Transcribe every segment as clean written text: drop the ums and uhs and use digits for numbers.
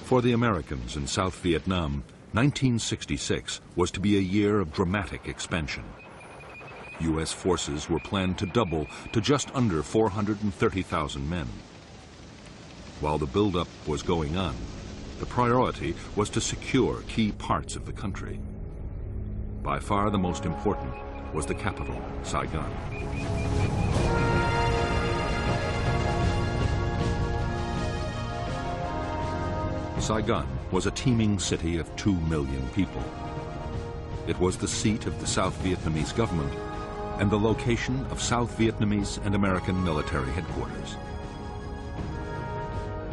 For the Americans in South Vietnam, 1966 was to be a year of dramatic expansion. U.S. forces were planned to double to just under 430,000 men. While the buildup was going on, the priority was to secure key parts of the country. By far the most important was the capital, Saigon. Saigon was a teeming city of 2 million people. It was the seat of the South Vietnamese government and the location of South Vietnamese and American military headquarters.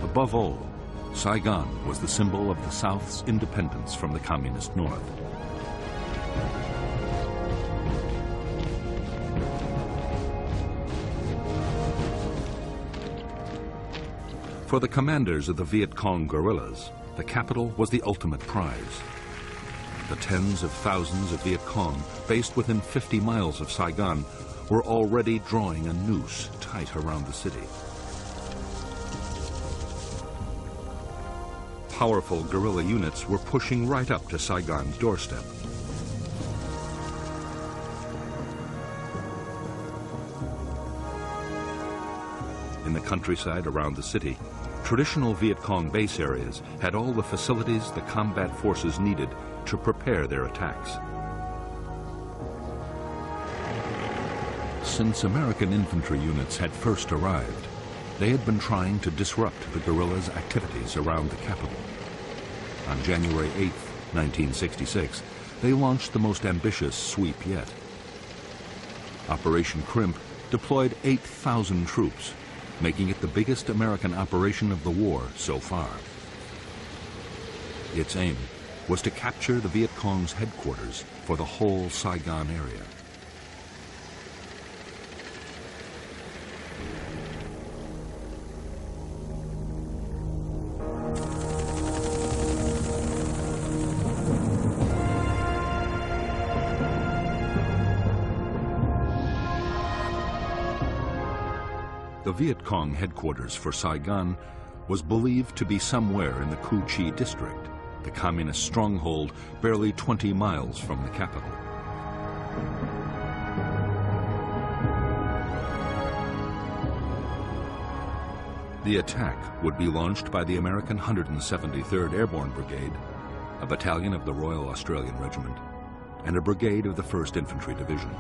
Above all, Saigon was the symbol of the South's independence from the Communist North. For the commanders of the Viet Cong guerrillas, the capital was the ultimate prize. The tens of thousands of Viet Cong based within 50 miles of Saigon were already drawing a noose tight around the city. Powerful guerrilla units were pushing right up to Saigon's doorstep. In the countryside around the city, traditional Viet Cong base areas had all the facilities the combat forces needed to prepare their attacks. Since American infantry units had first arrived, they had been trying to disrupt the guerrillas' activities around the capital. On January 8, 1966, they launched the most ambitious sweep yet. Operation Crimp deployed 8,000 troops, making it the biggest American operation of the war so far. Its aim was to capture the Viet Cong's headquarters for the whole Saigon area. The Viet Cong headquarters for Saigon was believed to be somewhere in the Củ Chi district, the communist stronghold barely 20 miles from the capital. The attack would be launched by the American 173rd Airborne Brigade, a battalion of the Royal Australian Regiment, and a brigade of the 1st Infantry Division.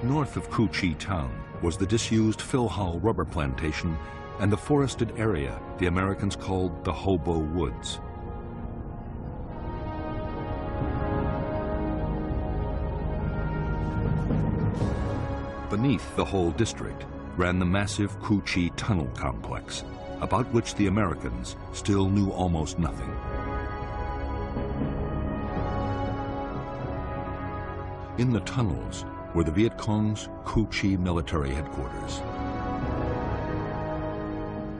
North of Củ Chi town was the disused Philhall rubber plantation and the forested area the Americans called the Hobo Woods. Beneath the whole district ran the massive Củ Chi tunnel complex, about which the Americans still knew almost nothing. In the tunnels were the Viet Cong's Củ Chi military headquarters,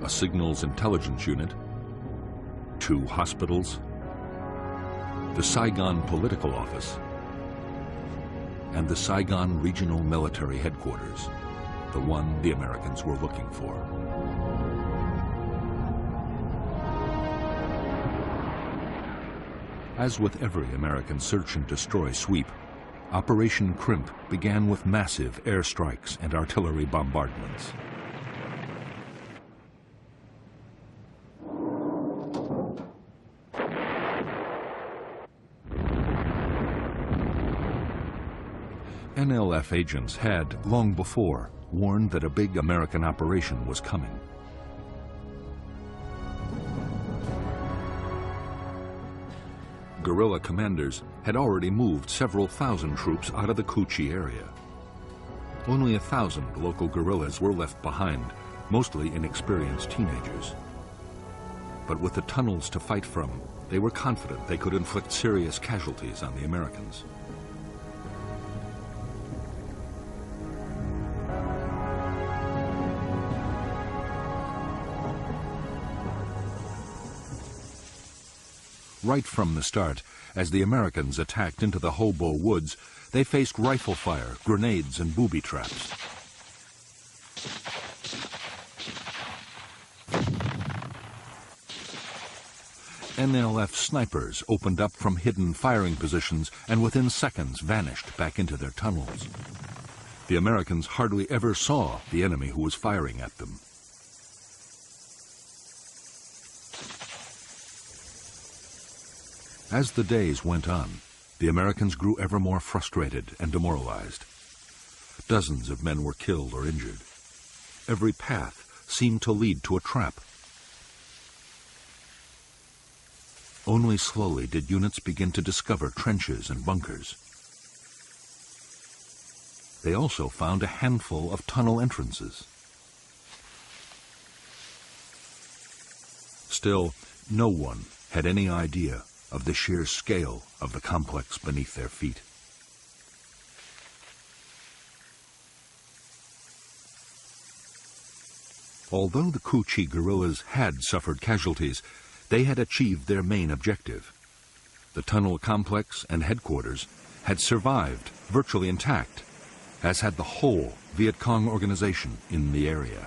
a signals intelligence unit, 2 hospitals, the Saigon political office, and the Saigon regional military headquarters, the one the Americans were looking for. As with every American search and destroy sweep, Operation Crimp began with massive airstrikes and artillery bombardments. NLF agents had, long before, warned that a big American operation was coming. Guerrilla commanders had already moved several thousand troops out of the Củ Chi area. Only 1,000 local guerrillas were left behind, mostly inexperienced teenagers. But with the tunnels to fight from, they were confident they could inflict serious casualties on the Americans. Right from the start, as the Americans attacked into the Hobo Woods, they faced rifle fire, grenades, and booby traps. NLF snipers opened up from hidden firing positions and within seconds vanished back into their tunnels. The Americans hardly ever saw the enemy who was firing at them. As the days went on, the Americans grew ever more frustrated and demoralized. Dozens of men were killed or injured. Every path seemed to lead to a trap. Only slowly did units begin to discover trenches and bunkers. They also found a handful of tunnel entrances. Still, no one had any idea of the sheer scale of the complex beneath their feet. Although the Củ Chỉ guerrillas had suffered casualties, they had achieved their main objective. The tunnel complex and headquarters had survived virtually intact, as had the whole Viet Cong organization in the area.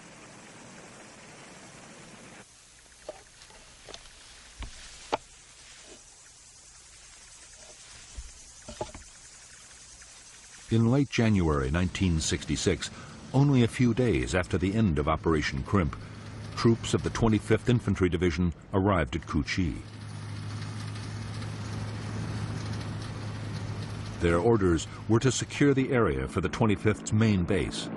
In late January 1966, only a few days after the end of Operation Crimp, troops of the 25th Infantry Division arrived at Củ Chi. Their orders were to secure the area for the 25th's main base.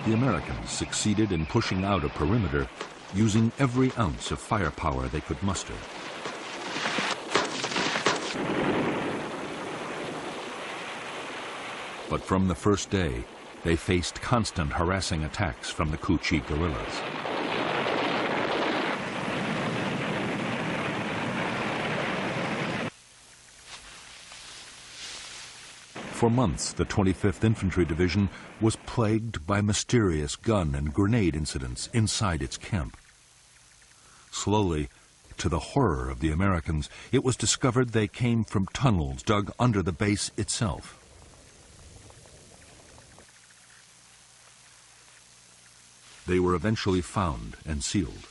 The Americans succeeded in pushing out a perimeter using every ounce of firepower they could muster. But from the first day, they faced constant harassing attacks from the Củ Chỉ guerrillas. For months, the 25th Infantry Division was plagued by mysterious gun and grenade incidents inside its camp. Slowly, to the horror of the Americans, it was discovered they came from tunnels dug under the base itself. They were eventually found and sealed.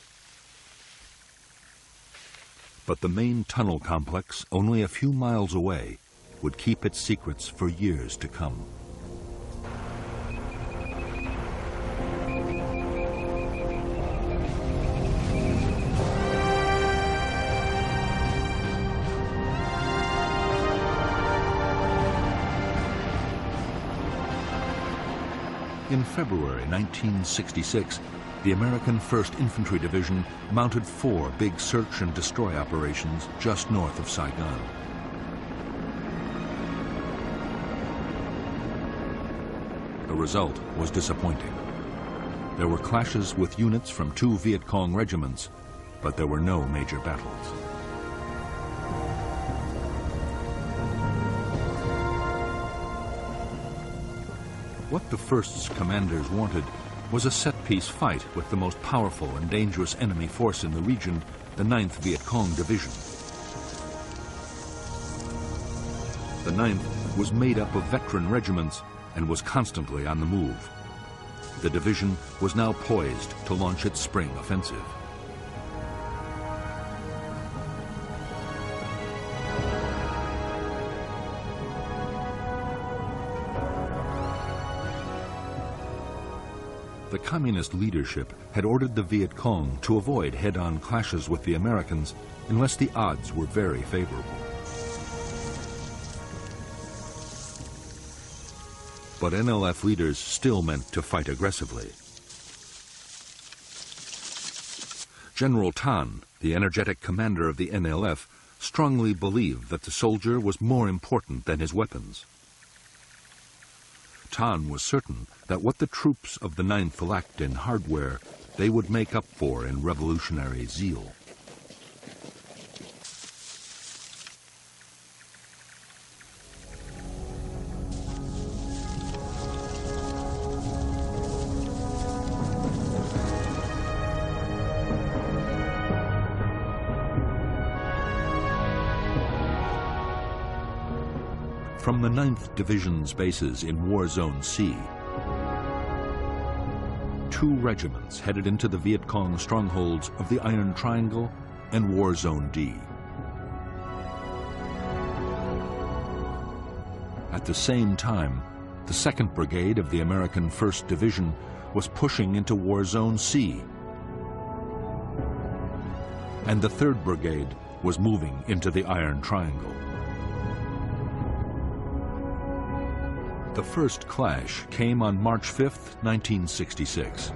But the main tunnel complex, only a few miles away, would keep its secrets for years to come. In February 1966, the American 1st Infantry Division mounted 4 big search and destroy operations just north of Saigon. The result was disappointing. There were clashes with units from 2 Viet Cong regiments, but there were no major battles. What the 1st's commanders wanted was a set-piece fight with the most powerful and dangerous enemy force in the region, the 9th Viet Cong Division. The 9th was made up of veteran regiments and was constantly on the move. The division was now poised to launch its spring offensive. The communist leadership had ordered the Viet Cong to avoid head-on clashes with the Americans unless the odds were very favorable. But NLF leaders still meant to fight aggressively. General Tan, the energetic commander of the NLF, strongly believed that the soldier was more important than his weapons. Tan was certain that what the troops of the 9th lacked in hardware, they would make up for in revolutionary zeal. from the 9th Division's bases in War Zone C. 2 regiments headed into the Viet Cong strongholds of the Iron Triangle and War Zone D. At the same time, the 2nd Brigade of the American 1st Division was pushing into War Zone C, and the 3rd Brigade was moving into the Iron Triangle. The first clash came on March 5, 1966,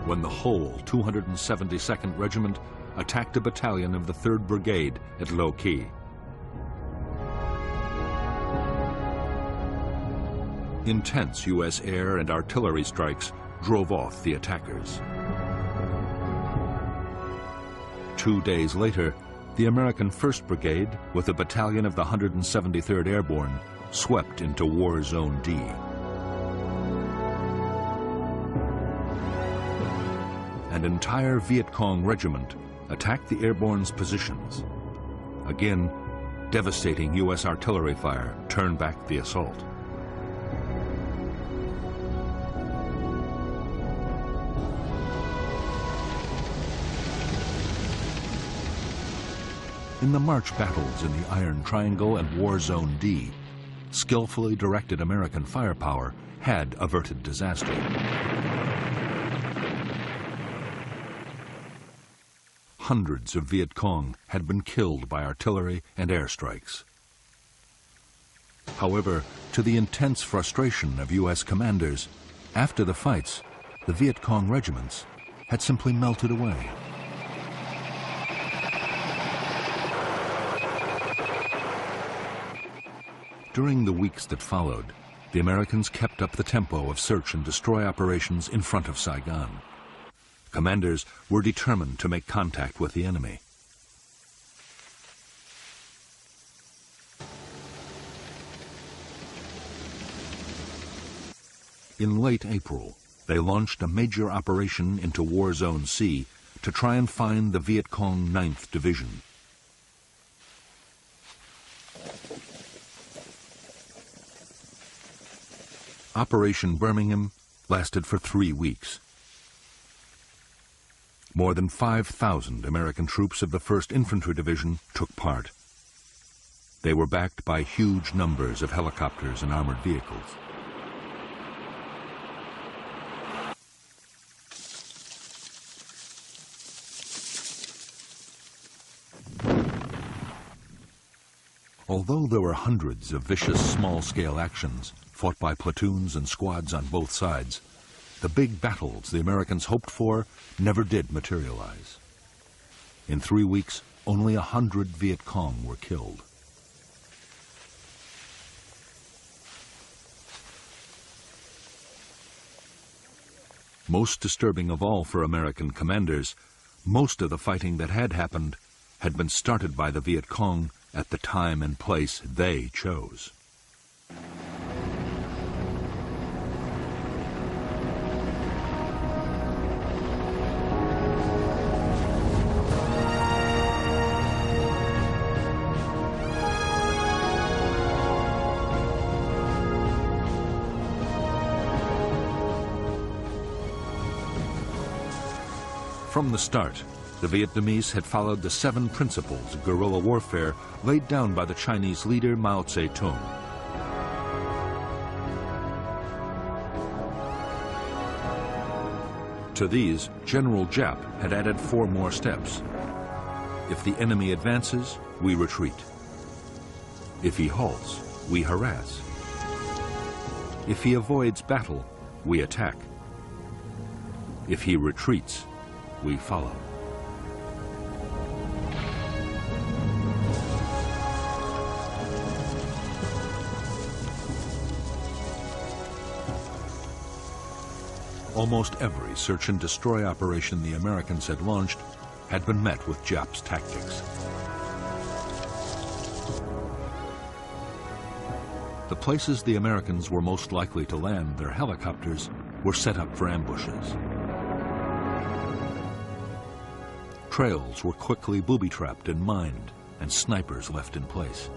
when the whole 272nd Regiment attacked a battalion of the 3rd Brigade at Lo Qui. Intense U.S. air and artillery strikes drove off the attackers. 2 days later, the American 1st Brigade, with a battalion of the 173rd Airborne, swept into War Zone D. An entire Viet Cong regiment attacked the Airborne's positions. Again, devastating U.S. artillery fire turned back the assault. In the March battles in the Iron Triangle and War Zone D, skillfully directed American firepower had averted disaster. Hundreds of Viet Cong had been killed by artillery and airstrikes. However, to the intense frustration of U.S. commanders, after the fights, the Viet Cong regiments had simply melted away. During the weeks that followed, the Americans kept up the tempo of search and destroy operations in front of Saigon. Commanders were determined to make contact with the enemy. In late April, they launched a major operation into War Zone C to try and find the Viet Cong 9th Division. Operation Birmingham lasted for 3 weeks. More than 5,000 American troops of the 1st Infantry Division took part. They were backed by huge numbers of helicopters and armored vehicles. Although there were hundreds of vicious small-scale actions fought by platoons and squads on both sides, the big battles the Americans hoped for never did materialize. In 3 weeks, only 100 Viet Cong were killed. Most disturbing of all for American commanders, most of the fighting that had happened had been started by the Viet Cong at the time and place they chose. From the start, the Vietnamese had followed the 7 principles of guerrilla warfare laid down by the Chinese leader Mao Zedong. To these, General Giap had added 4 more steps. If the enemy advances, we retreat. If he halts, we harass. If he avoids battle, we attack. If he retreats, we follow. Almost every search and destroy operation the Americans had launched had been met with Giap's tactics. The places the Americans were most likely to land their helicopters were set up for ambushes. Trails were quickly booby-trapped and mined, and snipers left in place.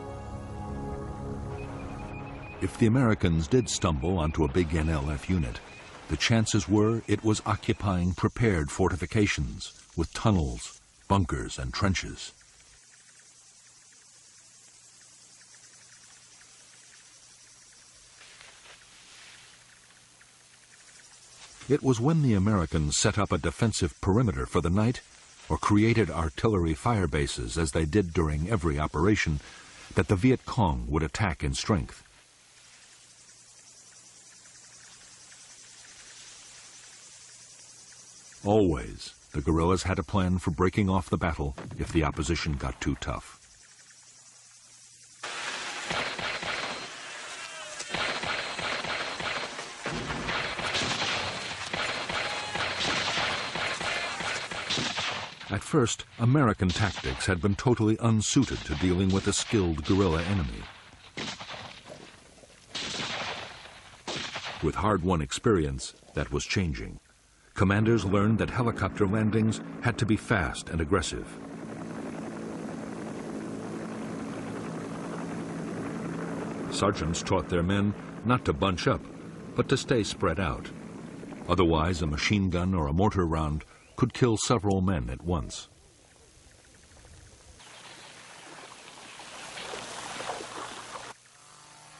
If the Americans did stumble onto a big NLF unit, the chances were it was occupying prepared fortifications with tunnels, bunkers, and trenches. It was when the Americans set up a defensive perimeter for the night or created artillery fire bases as they did during every operation that the Viet Cong would attack in strength. Always, the guerrillas had a plan for breaking off the battle if the opposition got too tough. At first, American tactics had been totally unsuited to dealing with a skilled guerrilla enemy. With hard-won experience, that was changing. Commanders learned that helicopter landings had to be fast and aggressive. Sergeants taught their men not to bunch up, but to stay spread out. Otherwise, a machine gun or a mortar round could kill several men at once.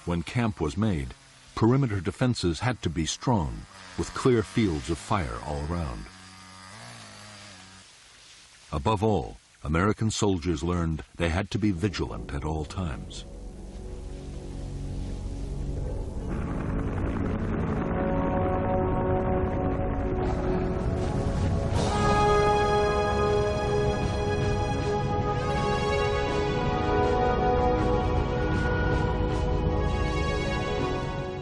When camp was made, perimeter defenses had to be strong, with clear fields of fire all around. Above all, American soldiers learned they had to be vigilant at all times.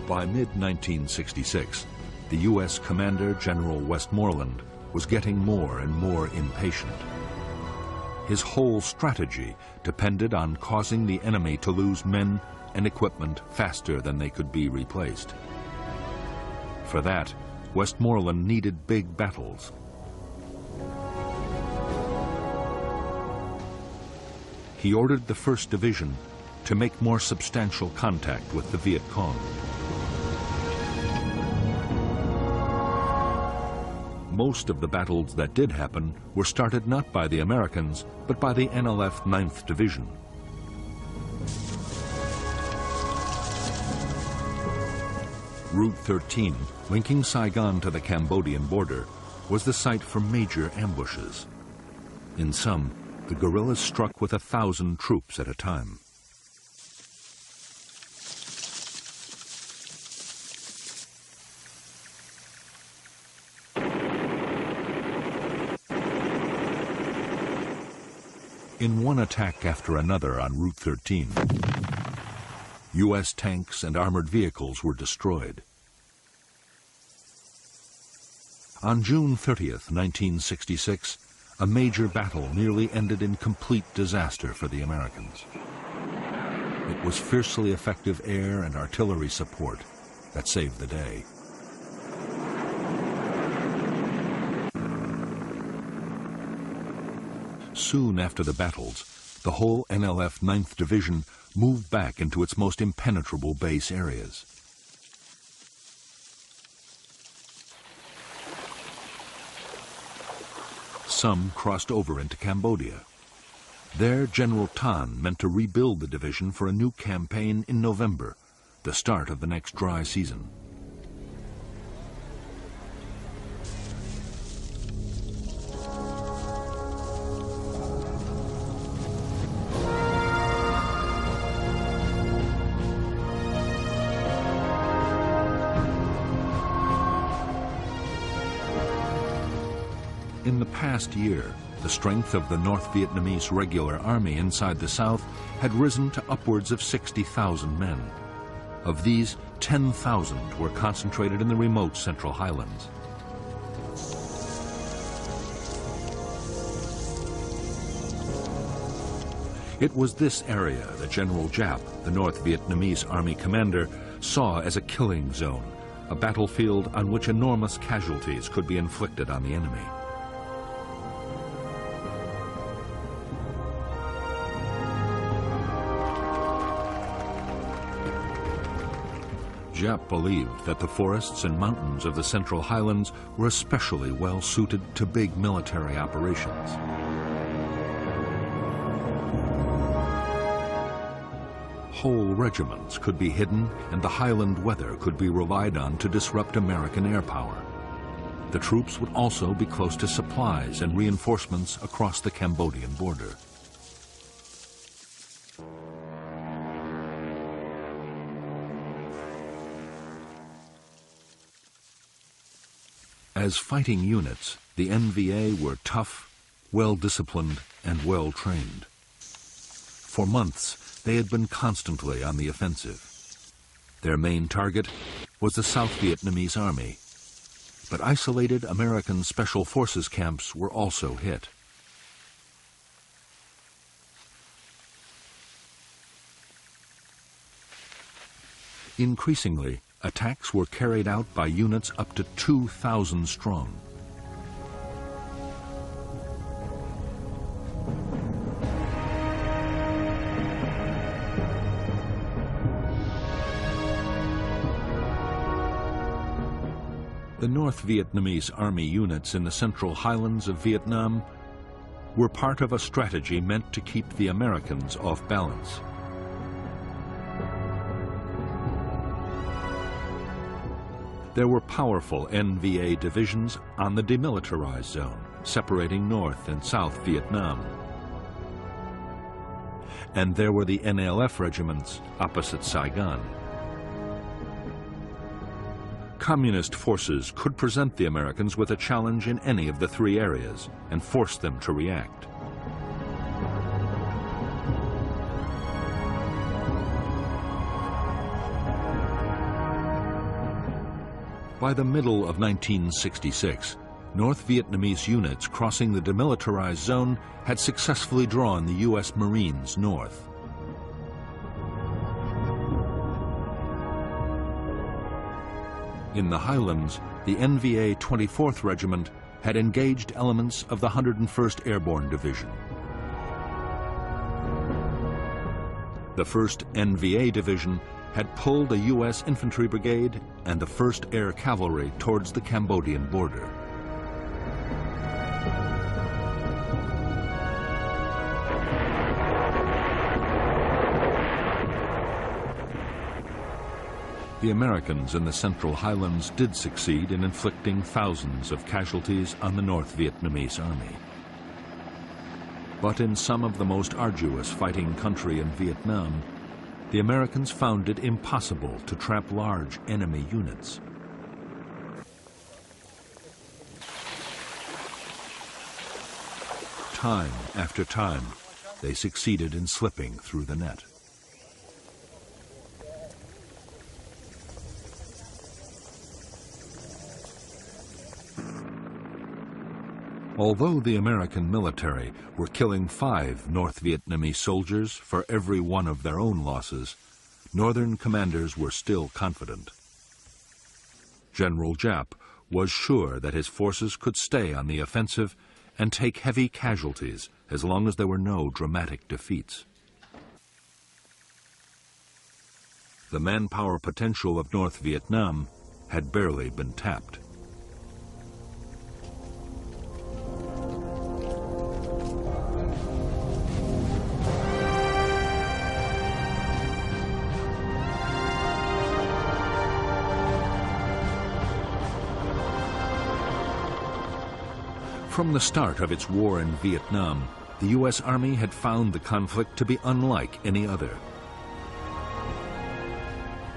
By mid-1966, the U.S. Commander General Westmoreland was getting more and more impatient. His whole strategy depended on causing the enemy to lose men and equipment faster than they could be replaced. For that, Westmoreland needed big battles. He ordered the 1st Division to make more substantial contact with the Viet Cong. Most of the battles that did happen were started not by the Americans, but by the NLF 9th Division. Route 13, linking Saigon to the Cambodian border, was the site for major ambushes. In some, the guerrillas struck with 1,000 troops at a time. In one attack after another on Route 13, U.S. tanks and armored vehicles were destroyed. On June 30th, 1966, a major battle nearly ended in complete disaster for the Americans. It was fiercely effective air and artillery support that saved the day. Soon after the battles, the whole NLF 9th Division moved back into its most impenetrable base areas. Some crossed over into Cambodia. There, General Tan meant to rebuild the division for a new campaign in November, the start of the next dry season. In the past year, the strength of the North Vietnamese Regular Army inside the South had risen to upwards of 60,000 men. Of these, 10,000 were concentrated in the remote Central Highlands. It was this area that General Giap, the North Vietnamese Army commander, saw as a killing zone, a battlefield on which enormous casualties could be inflicted on the enemy. Giap believed that the forests and mountains of the Central Highlands were especially well suited to big military operations. Whole regiments could be hidden, and the highland weather could be relied on to disrupt American air power. The troops would also be close to supplies and reinforcements across the Cambodian border. As fighting units, the NVA were tough, well-disciplined, and well-trained. For months, they had been constantly on the offensive. Their main target was the South Vietnamese Army, but isolated American Special Forces camps were also hit. Increasingly, attacks were carried out by units up to 2,000 strong. The North Vietnamese Army units in the Central Highlands of Vietnam were part of a strategy meant to keep the Americans off balance. There were powerful NVA divisions on the demilitarized zone, separating North and South Vietnam. And there were the NLF regiments opposite Saigon. Communist forces could present the Americans with a challenge in any of the three areas and force them to react. By the middle of 1966, North Vietnamese units crossing the demilitarized zone had successfully drawn the U.S. Marines north. In the highlands, the NVA 24th Regiment had engaged elements of the 101st Airborne Division. The 1st NVA Division had pulled a U.S. infantry brigade and the 1st Air Cavalry towards the Cambodian border. The Americans in the Central Highlands did succeed in inflicting thousands of casualties on the North Vietnamese Army. But in some of the most arduous fighting country in Vietnam, the Americans found it impossible to trap large enemy units. Time after time, they succeeded in slipping through the net. Although the American military were killing 5 North Vietnamese soldiers for every one of their own losses, Northern commanders were still confident. General Giap was sure that his forces could stay on the offensive and take heavy casualties as long as there were no dramatic defeats. The manpower potential of North Vietnam had barely been tapped. From the start of its war in Vietnam, the U.S. Army had found the conflict to be unlike any other.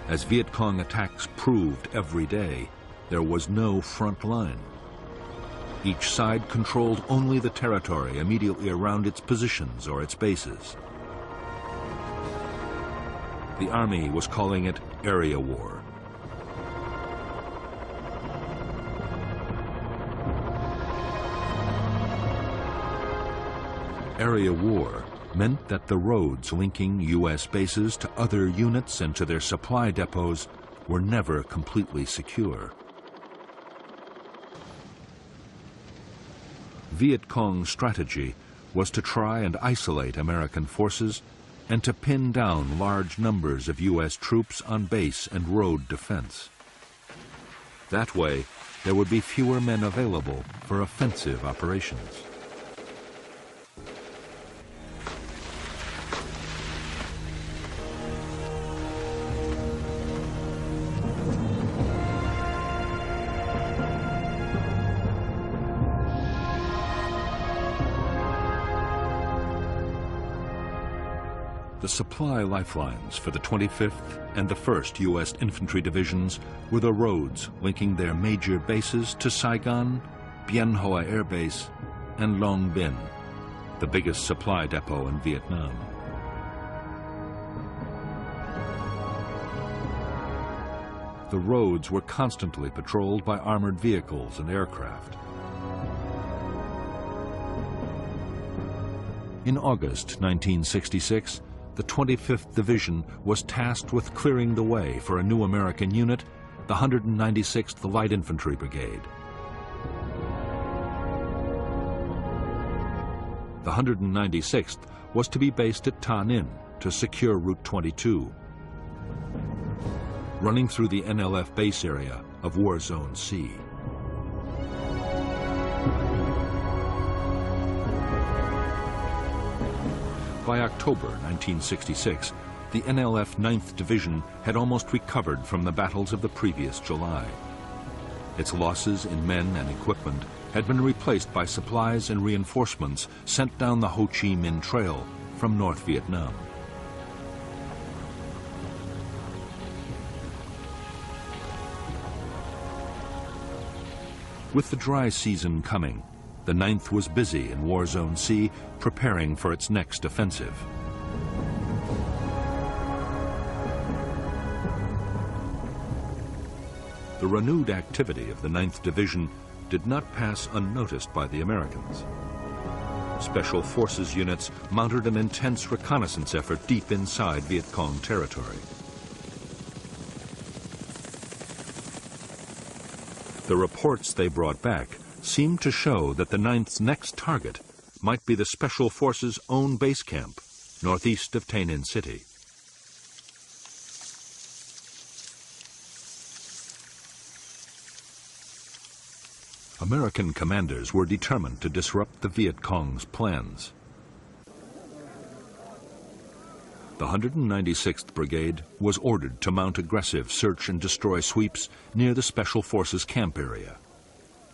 As Viet Cong attacks proved every day, there was no front line. Each side controlled only the territory immediately around its positions or its bases. The Army was calling it area war. Area war meant that the roads linking U.S. bases to other units and to their supply depots were never completely secure. Viet Cong's strategy was to try and isolate American forces and to pin down large numbers of U.S. troops on base and road defense. That way, there would be fewer men available for offensive operations. The supply lifelines for the 25th and the 1st U.S. Infantry Divisions were the roads linking their major bases to Saigon, Bien Hoa Air Base, and Long Binh, the biggest supply depot in Vietnam. The roads were constantly patrolled by armored vehicles and aircraft. In August 1966, the 25th Division was tasked with clearing the way for a new American unit, the 196th Light Infantry Brigade. The 196th was to be based at Ta Ninh to secure Route 22, running through the NLF base area of War Zone C. By October 1966, the NLF 9th Division had almost recovered from the battles of the previous July. Its losses in men and equipment had been replaced by supplies and reinforcements sent down the Ho Chi Minh Trail from North Vietnam. With the dry season coming, the 9th was busy in War Zone C preparing for its next offensive. The renewed activity of the 9th Division did not pass unnoticed by the Americans. Special Forces units mounted an intense reconnaissance effort deep inside Viet Cong territory. The reports they brought back seemed to show that the 9th's next target might be the Special Forces' own base camp, northeast of Tay Ninh City. American commanders were determined to disrupt the Viet Cong's plans. The 196th Brigade was ordered to mount aggressive search and destroy sweeps near the Special Forces camp area.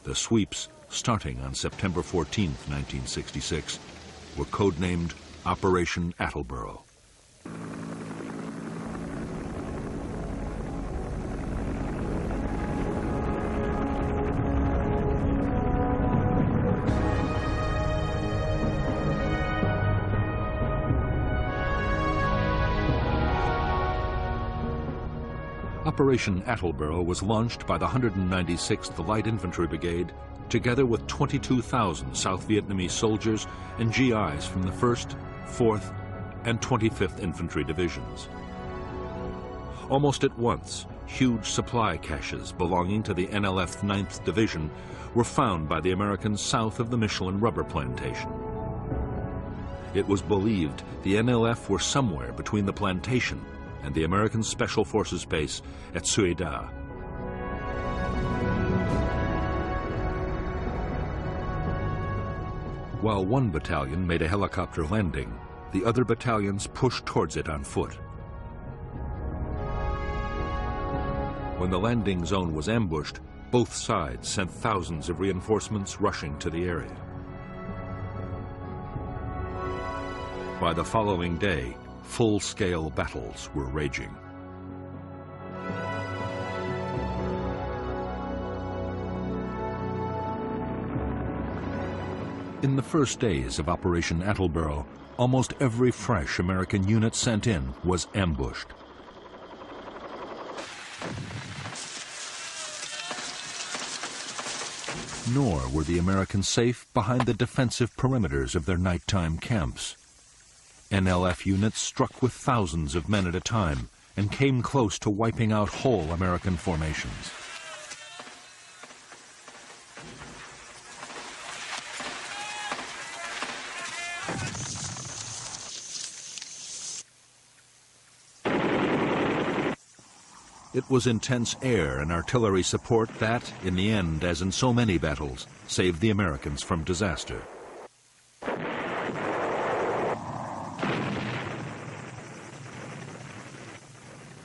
The sweeps, starting on September 14, 1966, were codenamed Operation Attleboro. Operation Attleboro was launched by the 196th Light Infantry Brigade, together with 22,000 South Vietnamese soldiers and GIs from the 1st, 4th, and 25th Infantry Divisions. Almost at once, huge supply caches belonging to the NLF 9th Division were found by the Americans south of the Michelin rubber plantation. It was believed the NLF were somewhere between the plantation and the American Special Forces base at Suy Da. While one battalion made a helicopter landing, the other battalions pushed towards it on foot. When the landing zone was ambushed, both sides sent thousands of reinforcements rushing to the area. By the following day, full-scale battles were raging. In the first days of Operation Attleboro, almost every fresh American unit sent in was ambushed. Nor were the Americans safe behind the defensive perimeters of their nighttime camps. NLF units struck with thousands of men at a time and came close to wiping out whole American formations. It was intense air and artillery support that, in the end, as in so many battles, saved the Americans from disaster.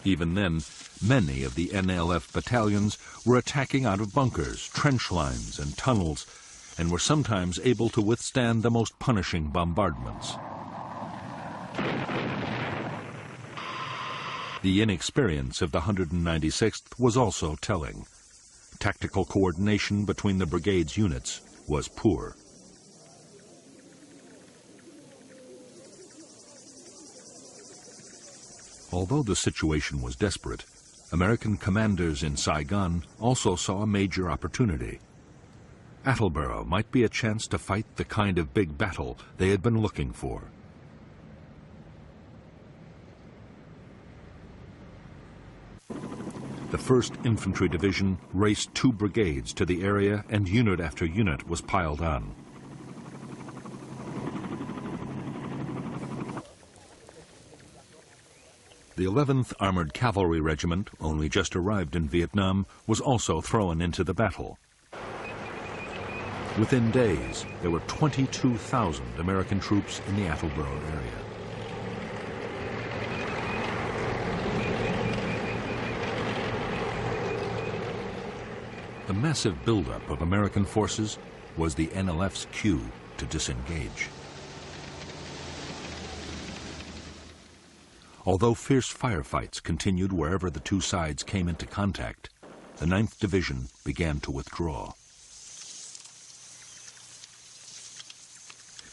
Even then, many of the NLF battalions were attacking out of bunkers, trench lines, and tunnels, and were sometimes able to withstand the most punishing bombardments. The inexperience of the 196th was also telling. Tactical coordination between the brigade's units was poor. Although the situation was desperate, American commanders in Saigon also saw a major opportunity. Attleboro might be a chance to fight the kind of big battle they had been looking for. The 1st Infantry Division raced 2 brigades to the area, and unit after unit was piled on. The 11th Armored Cavalry Regiment, only just arrived in Vietnam, was also thrown into the battle. Within days, there were 22,000 American troops in the Attleboro area. The massive buildup of American forces was the NLF's cue to disengage. Although fierce firefights continued wherever the two sides came into contact, the 9th Division began to withdraw.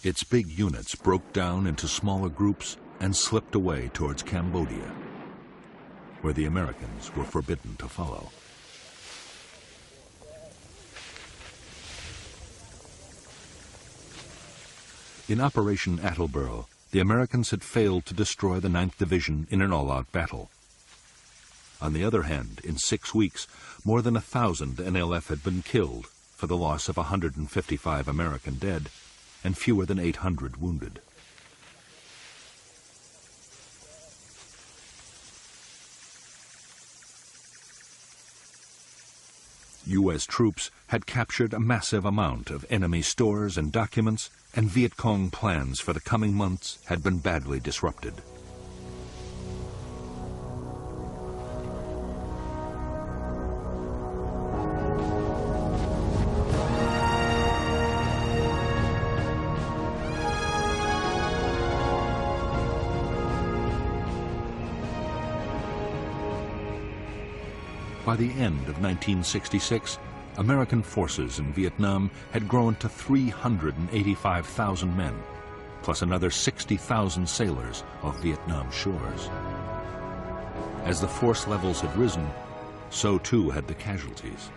Its big units broke down into smaller groups and slipped away towards Cambodia, where the Americans were forbidden to follow. In Operation Attleboro, the Americans had failed to destroy the 9th Division in an all-out battle. On the other hand, in 6 weeks, more than 1,000 NLF had been killed, for the loss of 155 American dead and fewer than 800 wounded. U.S. troops had captured a massive amount of enemy stores and documents, and Viet Cong plans for the coming months had been badly disrupted. By the end of 1966, American forces in Vietnam had grown to 385,000 men, plus another 60,000 sailors off Vietnam shores. As the force levels had risen, so too had the casualties.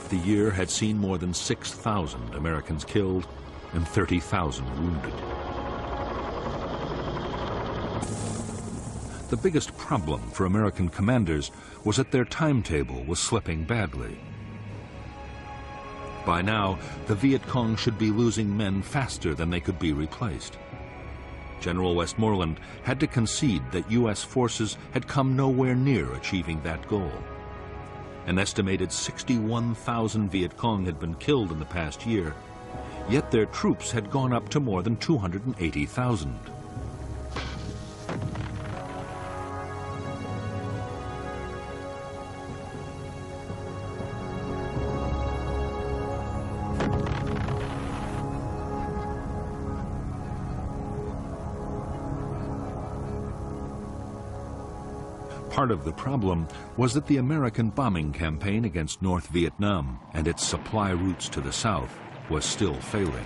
The year had seen more than 6,000 Americans killed and 30,000 wounded. The biggest problem for American commanders was that their timetable was slipping badly. By now, the Viet Cong should be losing men faster than they could be replaced. General Westmoreland had to concede that U.S. forces had come nowhere near achieving that goal. An estimated 61,000 Viet Cong had been killed in the past year, yet their troops had gone up to more than 280,000. Part of the problem was that the American bombing campaign against North Vietnam and its supply routes to the south was still failing.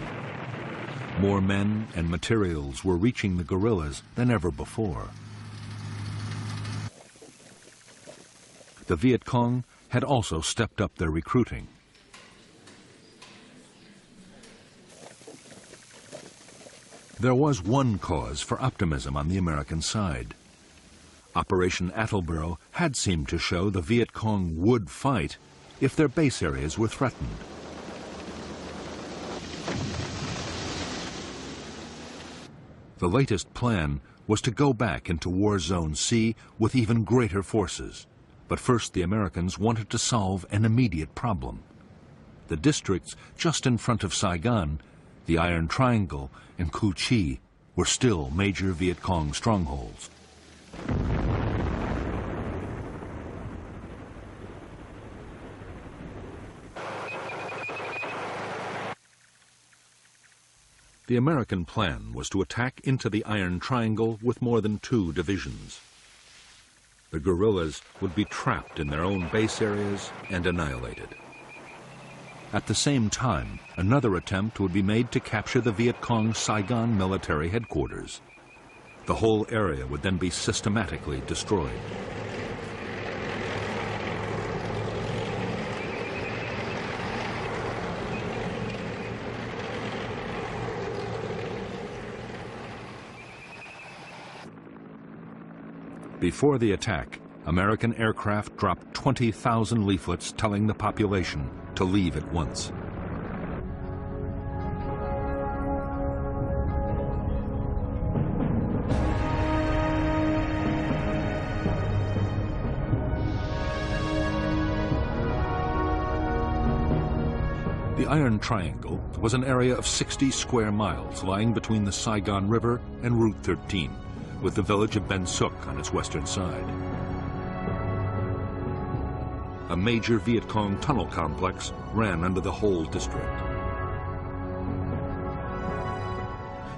More men and materials were reaching the guerrillas than ever before. The Viet Cong had also stepped up their recruiting. There was one cause for optimism on the American side. Operation Attleboro had seemed to show the Viet Cong would fight if their base areas were threatened. The latest plan was to go back into War Zone C with even greater forces. But first the Americans wanted to solve an immediate problem. The districts just in front of Saigon, the Iron Triangle and Củ Chi, were still major Viet Cong strongholds. The American plan was to attack into the Iron Triangle with more than 2 divisions. The guerrillas would be trapped in their own base areas and annihilated. At the same time, another attempt would be made to capture the Viet Cong Saigon military headquarters. The whole area would then be systematically destroyed. Before the attack, American aircraft dropped 20,000 leaflets telling the population to leave at once. The Iron Triangle was an area of 60 square miles lying between the Saigon River and Route 13, with the village of Bến Dược on its western side. A major Viet Cong tunnel complex ran under the whole district.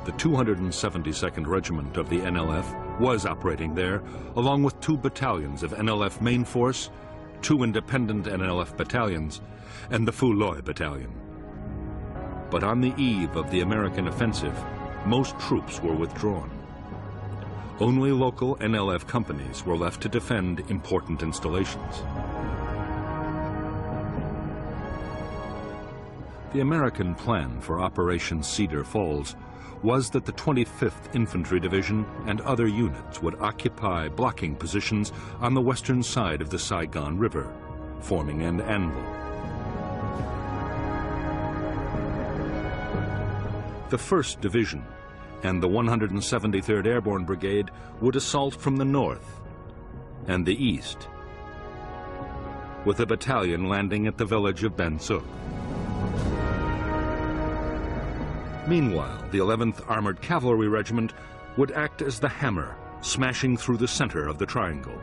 The 272nd Regiment of the NLF was operating there, along with 2 battalions of NLF Main Force, 2 independent NLF battalions, and the Phu Loi Battalion. But on the eve of the American offensive, most troops were withdrawn. Only local NLF companies were left to defend important installations. The American plan for Operation Cedar Falls was that the 25th Infantry Division and other units would occupy blocking positions on the western side of the Saigon River, forming an anvil. The 1st Division and the 173rd Airborne Brigade would assault from the north and the east, with a battalion landing at the village of Bến Dược. Meanwhile, the 11th Armored Cavalry Regiment would act as the hammer, smashing through the center of the triangle.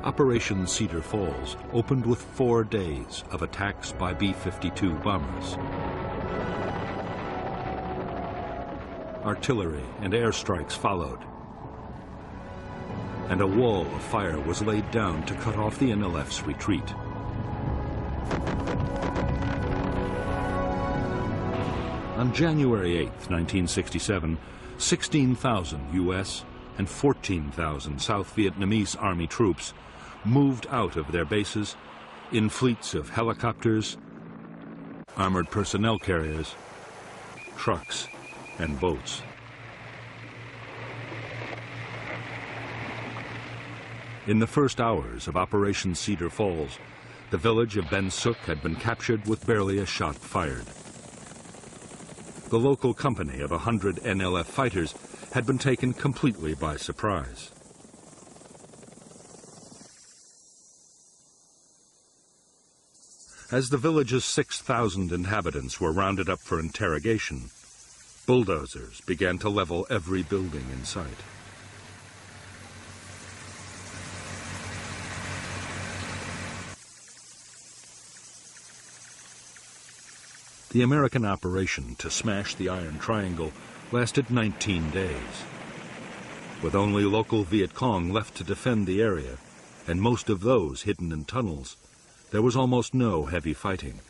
Operation Cedar Falls opened with 4 days of attacks by B-52 bombers. Artillery and airstrikes followed, and a wall of fire was laid down to cut off the NLF's retreat. On January 8, 1967, 16,000 U.S. and 14,000 South Vietnamese Army troops moved out of their bases in fleets of helicopters, armored personnel carriers, trucks, and boats. In the first hours of Operation Cedar Falls, the village of Bến Dược had been captured with barely a shot fired. The local company of 100 NLF fighters had been taken completely by surprise. As the village's 6,000 inhabitants were rounded up for interrogation, bulldozers began to level every building in sight. The American operation to smash the Iron Triangle lasted 19 days. With only local Viet Cong left to defend the area, and most of those hidden in tunnels, there was almost no heavy fighting.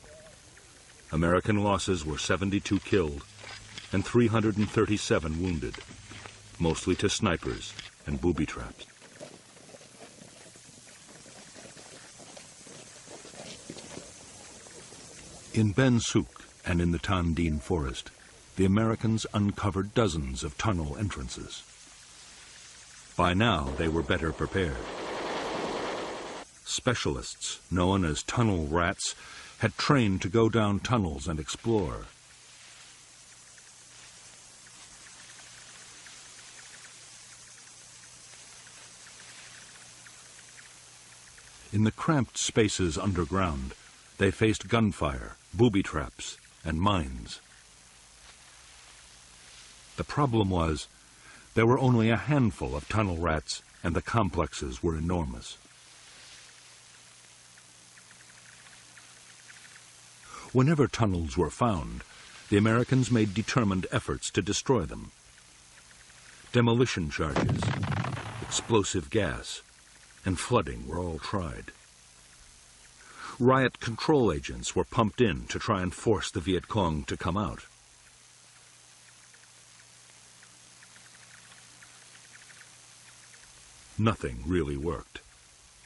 American losses were 72 killed and 337 wounded, mostly to snipers and booby traps. In Bến Dược and in the Tan Dien forest, the Americans uncovered dozens of tunnel entrances. By now, they were better prepared. Specialists, known as tunnel rats, had trained to go down tunnels and explore. In the cramped spaces underground, they faced gunfire, booby traps, and mines. The problem was, there were only a handful of tunnel rats, and the complexes were enormous. Whenever tunnels were found, the Americans made determined efforts to destroy them. Demolition charges, explosive gas, and flooding were all tried. Riot control agents were pumped in to try and force the Viet Cong to come out. Nothing really worked.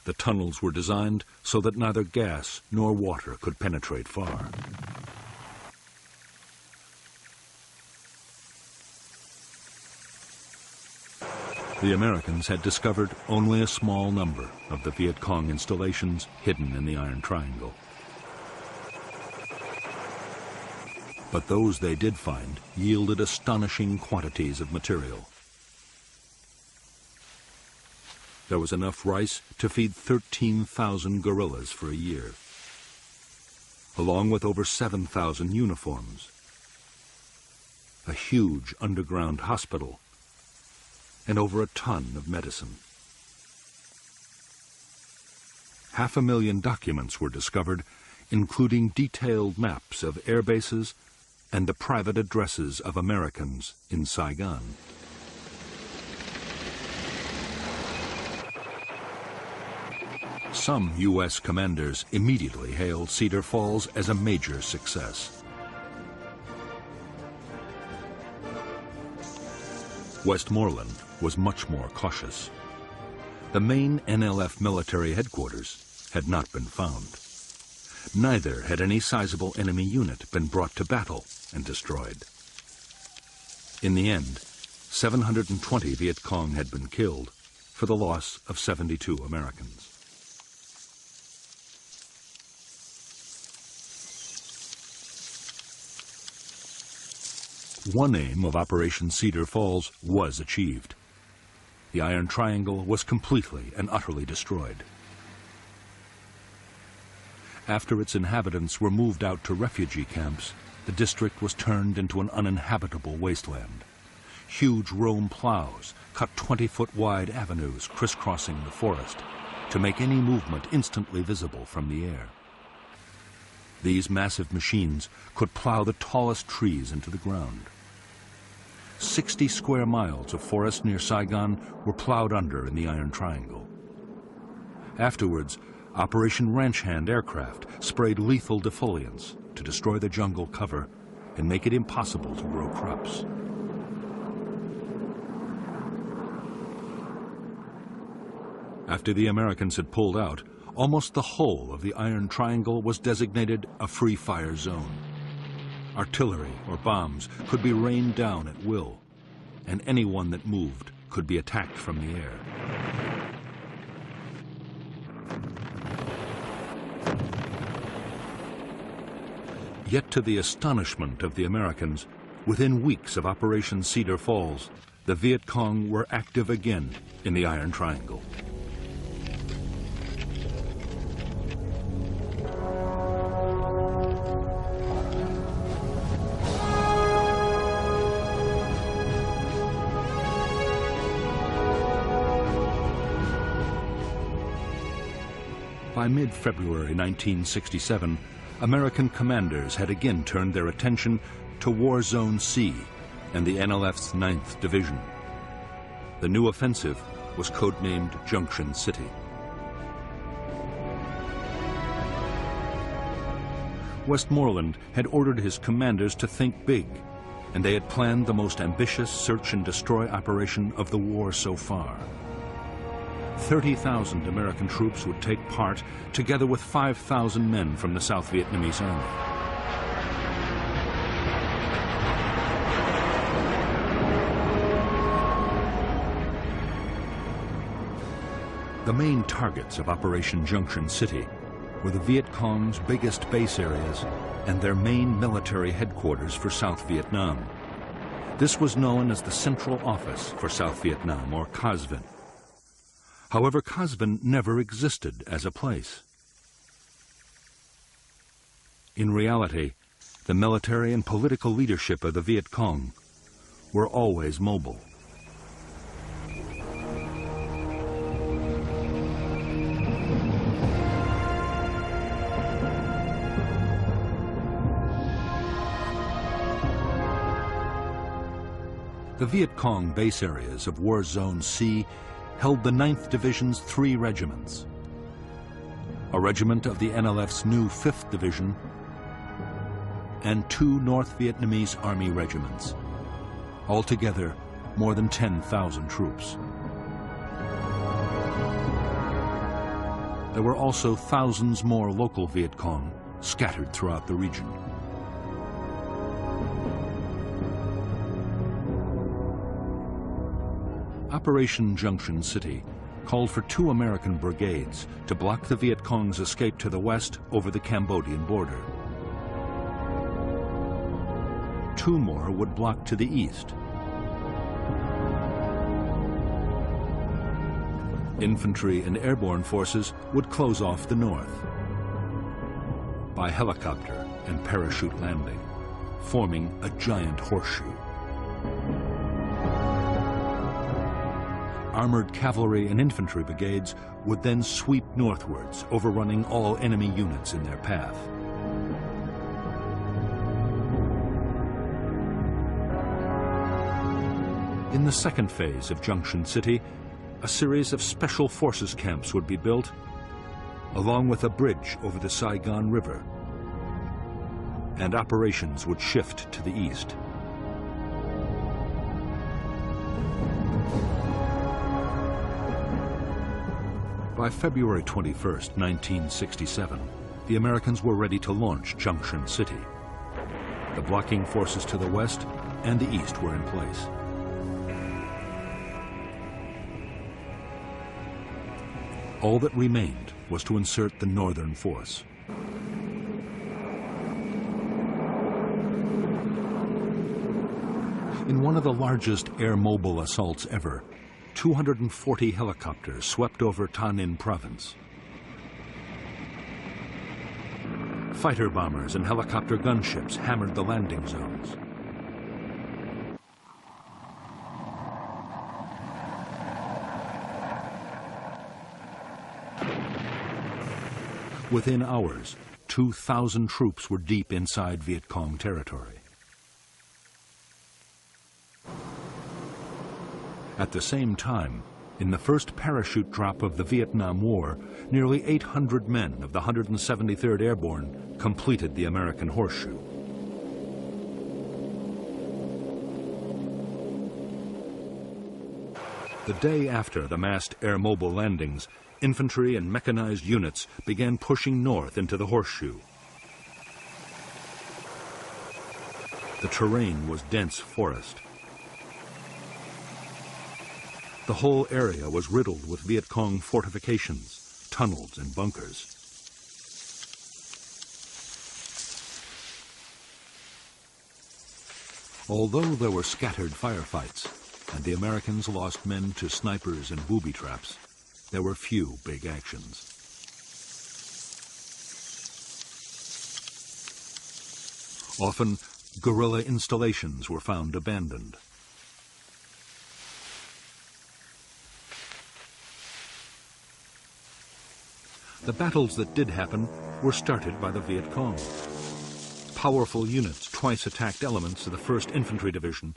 The tunnels were designed so that neither gas nor water could penetrate far. The Americans had discovered only a small number of the Viet Cong installations hidden in the Iron Triangle. But those they did find yielded astonishing quantities of material. There was enough rice to feed 13,000 guerrillas for a year, along with over 7,000 uniforms, a huge underground hospital, and over a ton of medicine. 500,000 documents were discovered, including detailed maps of air bases and the private addresses of Americans in Saigon. Some U.S. commanders immediately hailed Cedar Falls as a major success. Westmoreland was much more cautious. The main NLF military headquarters had not been found. Neither had any sizable enemy unit been brought to battle and destroyed. In the end, 720 Viet Cong had been killed for the loss of 72 Americans. One aim of Operation Cedar Falls was achieved. The Iron Triangle was completely and utterly destroyed. After its inhabitants were moved out to refugee camps, the district was turned into an uninhabitable wasteland. Huge Rome plows cut 20-foot-wide avenues crisscrossing the forest to make any movement instantly visible from the air. These massive machines could plow the tallest trees into the ground. 60 square miles of forest near Saigon were plowed under in the Iron Triangle. Afterwards, Operation Ranch Hand aircraft sprayed lethal defoliants to destroy the jungle cover and make it impossible to grow crops. After the Americans had pulled out, almost the whole of the Iron Triangle was designated a free fire zone. Artillery or bombs could be rained down at will, and anyone that moved could be attacked from the air. Yet to the astonishment of the Americans, within weeks of Operation Cedar Falls, the Viet Cong were active again in the Iron Triangle. By mid-February 1967, American commanders had again turned their attention to War Zone C and the NLF's 9th Division. The new offensive was codenamed Junction City. Westmoreland had ordered his commanders to think big, and they had planned the most ambitious search and destroy operation of the war so far. 30,000 American troops would take part, together with 5,000 men from the South Vietnamese Army. The main targets of Operation Junction City were the Viet Cong's biggest base areas and their main military headquarters for South Vietnam. This was known as the Central Office for South Vietnam, or Cas Vinh. However, Cas Vinh never existed as a place. In reality, the military and political leadership of the Viet Cong were always mobile. The Viet Cong base areas of War Zone C held the 9th Division's 3 regiments, a regiment of the NLF's new 5th Division, and 2 North Vietnamese Army regiments. Altogether, more than 10,000 troops. There were also thousands more local Viet Cong scattered throughout the region. Operation Junction City called for 2 American brigades to block the Viet Cong's escape to the west over the Cambodian border. 2 more would block to the east. Infantry and airborne forces would close off the north by helicopter and parachute landing, forming a giant horseshoe. Armored cavalry and infantry brigades would then sweep northwards, overrunning all enemy units in their path. In the second phase of Junction City, a series of special forces camps would be built, along with a bridge over the Saigon River, and operations would shift to the east. By February 21st, 1967, the Americans were ready to launch Junction City. The blocking forces to the west and the east were in place. All that remained was to insert the northern force. In one of the largest air-mobile assaults ever, 240 helicopters swept over Thanh Ninh province. Fighter bombers and helicopter gunships hammered the landing zones. Within hours, 2,000 troops were deep inside Viet Cong territory. At the same time, in the first parachute drop of the Vietnam War, nearly 800 men of the 173rd Airborne completed the American Horseshoe. The day after the massed air-mobile landings, infantry and mechanized units began pushing north into the Horseshoe. The terrain was dense forest. The whole area was riddled with Viet Cong fortifications, tunnels, and bunkers. Although there were scattered firefights, and the Americans lost men to snipers and booby traps, there were few big actions. Often, guerrilla installations were found abandoned. The battles that did happen were started by the Viet Cong. Powerful units twice attacked elements of the 1st Infantry Division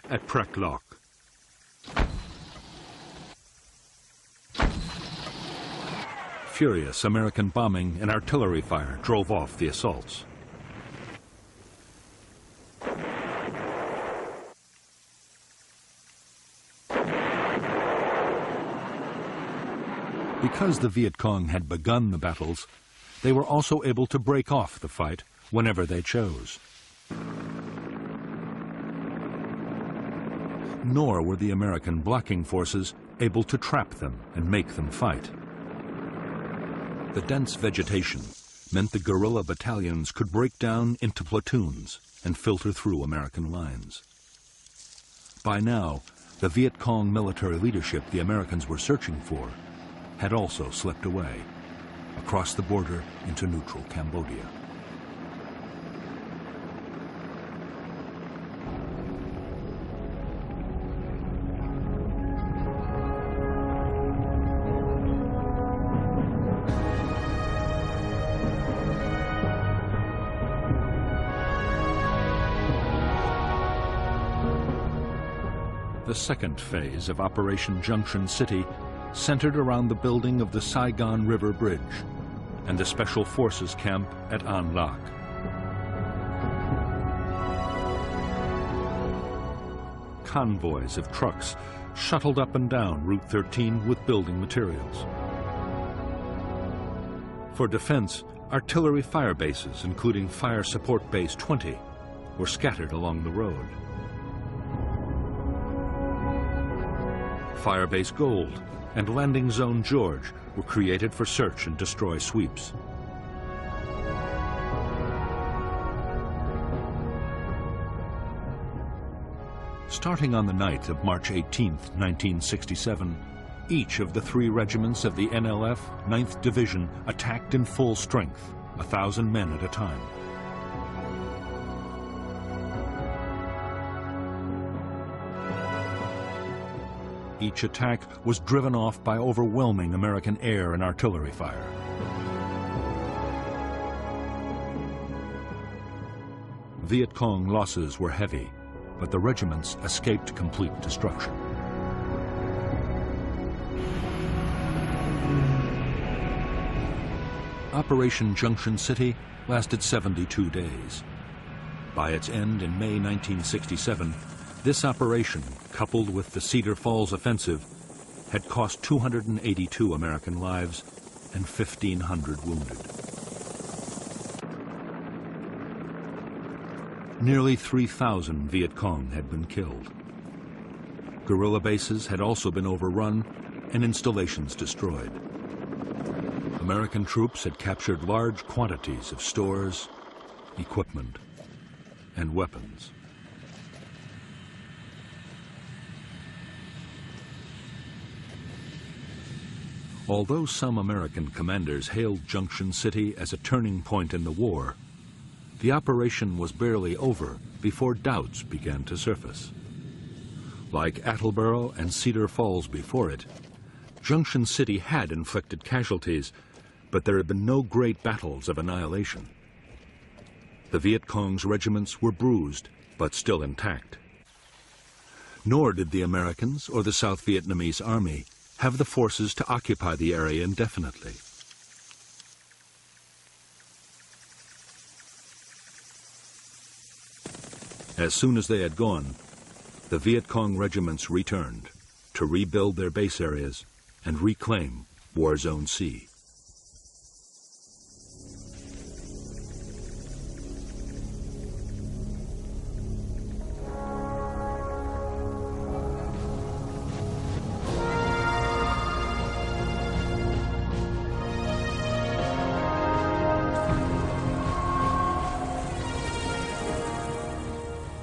at Prek Lok. Furious American bombing and artillery fire drove off the assaults. Because the Viet Cong had begun the battles, they were also able to break off the fight whenever they chose. Nor were the American blocking forces able to trap them and make them fight. The dense vegetation meant the guerrilla battalions could break down into platoons and filter through American lines. By now, the Viet Cong military leadership the Americans were searching for had also slipped away, across the border into neutral Cambodia. The second phase of Operation Junction City centered around the building of the Saigon River Bridge and the Special Forces camp at An Lac. Convoys of trucks shuttled up and down Route 13 with building materials. For defense, artillery fire bases, including Fire Support Base 20, were scattered along the road. Firebase Gold and Landing Zone George were created for search and destroy sweeps. Starting on the night of March 18, 1967, each of the 3 regiments of the NLF 9th Division attacked in full strength, 1,000 men at a time. Each attack was driven off by overwhelming American air and artillery fire. Viet Cong losses were heavy, but the regiments escaped complete destruction. Operation Junction City lasted 72 days. By its end in May 1967, this operation, coupled with the Cedar Falls offensive, had cost 282 American lives and 1,500 wounded. Nearly 3,000 Viet Cong had been killed. Guerrilla bases had also been overrun and installations destroyed. American troops had captured large quantities of stores, equipment, and weapons. Although some American commanders hailed Junction City as a turning point in the war, the operation was barely over before doubts began to surface. Like Attleboro and Cedar Falls before it, Junction City had inflicted casualties, but there had been no great battles of annihilation. The Viet Cong's regiments were bruised, but still intact. Nor did the Americans or the South Vietnamese Army have the forces to occupy the area indefinitely. As soon as they had gone, the Viet Cong regiments returned to rebuild their base areas and reclaim War Zone C.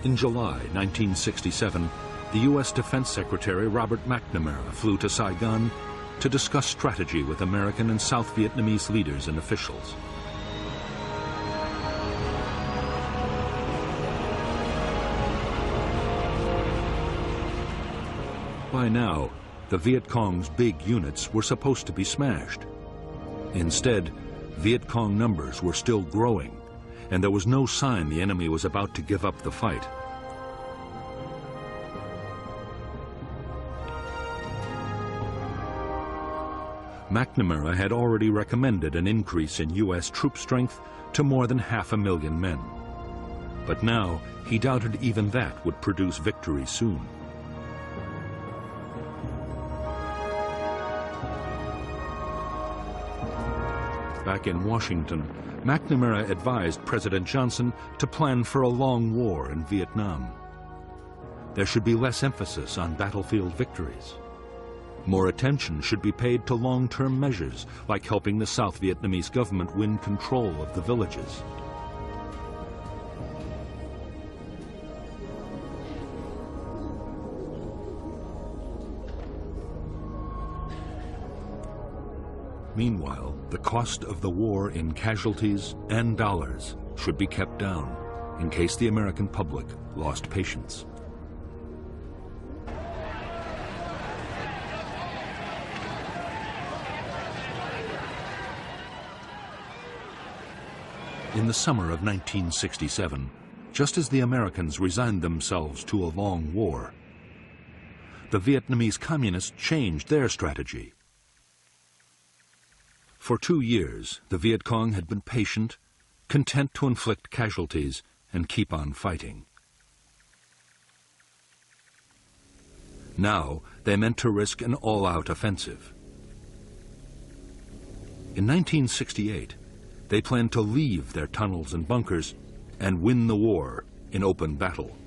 In July 1967, the U.S. Defense Secretary Robert McNamara flew to Saigon to discuss strategy with American and South Vietnamese leaders and officials. By now, the Viet Cong's big units were supposed to be smashed. Instead, Viet Cong numbers were still growing, and there was no sign the enemy was about to give up the fight. McNamara had already recommended an increase in U.S. troop strength to more than 500,000 men. But now he doubted even that would produce victory soon. Back in Washington, McNamara advised President Johnson to plan for a long war in Vietnam. There should be less emphasis on battlefield victories. More attention should be paid to long-term measures, like helping the South Vietnamese government win control of the villages. Meanwhile, the cost of the war in casualties and dollars should be kept down in case the American public lost patience. In the summer of 1967, just as the Americans resigned themselves to a long war, the Vietnamese communists changed their strategy. For 2 years, the Viet Cong had been patient, content to inflict casualties and keep on fighting. Now, they meant to risk an all-out offensive. In 1968, they planned to leave their tunnels and bunkers and win the war in open battle.